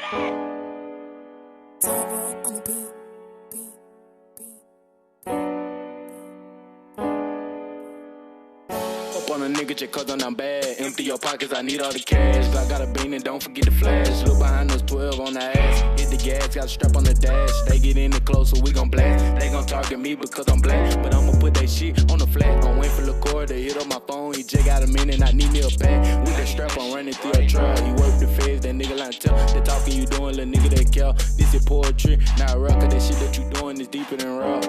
Starboy on the beat. Up on a nigga just cause I'm not bad. Empty your pockets, I need all the cash. I got a bean and don't forget the flash. Look behind us, 12 on the ass. Hit the gas, got a strap on the dash. They get in it close, so we gon' blast. They gon' target me because I'm black, but I'ma put that shit on the flat. Gon' wait for the cord to hit up my phone. He just got a minute, I need me a pack. With that strap, I'm running through a trial. He work the feds, that nigga line tell. The talking you doing, little nigga that care. This is poetry, not rock. That shit that you doing is deeper than rock.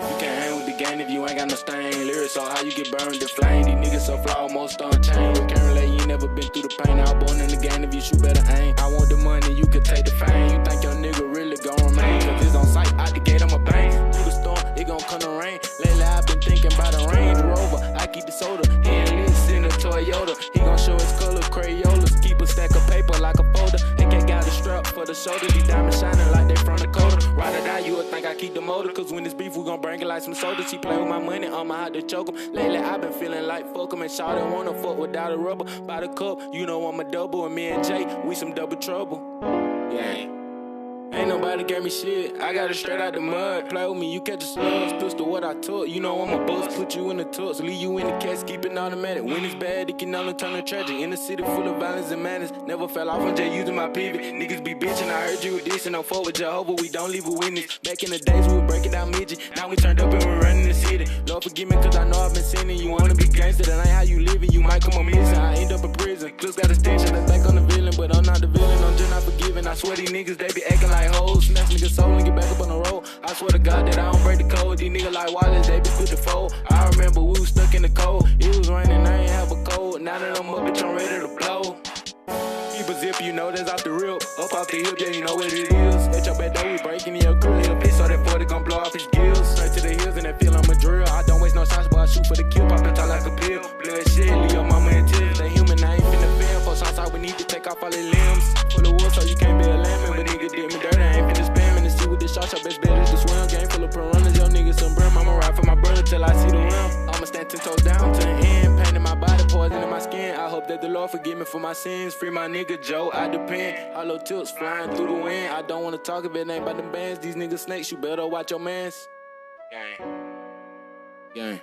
You can't hang with the gang if you ain't got no stain. Lyrics on how you get burned to flame. These niggas so flawed, most unchained. You can't relate, you ain't never been through the pain. I was born in the game, if you shoot better aim. I want the money, you could take the fame. You think your nigga really gon' remain? Cause it's on sight, out the gate, I'ma bang. Through the storm, it gon' come to rain. Lately I've been thinking about the Range Rover. I keep the soda, he ain't lit in a Toyota. He gon' show his color, Crayolas. Keep a stack of paper like a folder. AK got a strap for the shoulder. These diamonds shining like they from Dakota. Ride or die, you would think I keep the motor. Cause when it's beef, we gon' bring it like some soda. She play with my money, I'ma have to choke 'em. Lately I've been feeling like fuck 'em. And shawty wanna fuck without a rubber. By the cup, you know I'm a double. And me and Jay, we some double trouble. Yeah. Ain't nobody gave me shit, I got it straight out the mud. Play with me, you catch the slugs, pistol what I took. You know I'm a buzz, put you in the tux, leave you in the cast, keep it automatic. When it's bad, it can only turn to tragic. In a city full of violence and madness, never fell off, I'm just using my pivot. Niggas be bitching, I heard you with this, and I'm fuck with Jehovah, we don't leave a witness. Back in the days, we would break it down midget. Now we turned up and we running the city. Lord forgive me, cause I know I've been sinning. You wanna be gangster, that ain't how you living. You might come on missing, I end up in prison. Clips got extension, I think I'm the villain, but I'm not the villain, I'm just not forgiving. I swear these niggas, they be acting like hoes. Snatch niggas soul and get back up on the road. I swear to God that I don't break the code. These niggas like Wallace, they be quick to fold. I remember we was stuck in the cold. It was raining, I ain't have a cold. Now that I'm up, bitch, I'm ready to blow. Keep a zip, you know that's off the rip. Up off the hip, yeah, you know what it is. At your back door, we breaking your grill. Bitch, so that 40 gon' blow off his gills. Straight to the hills and that feel I'm a drill. I don't waste no shots, but I shoot for the kill. Pop that top like a pill. Blood shit, leave your mama in tears. They human, I ain't finna fail. For shots out, we need to take off all their limbs. Full of wood, so you can't be a lemon. But nigga did me dirty, I ain't finna spamming. And see with this shot, your best bet is to swim. Game full of piranhas, your niggas some brim. I'ma ride for my brother till I see the rim. I'ma stand 10 toes down to the end. Pain in my body, poison in my skin. I hope that the Lord forgive me for my sins. Free my nigga Joe, I depend. Hollow tips flying through the wind. I don't wanna talk if it ain't about them bands. These niggas snakes, you better watch your mans. Gang. Gang.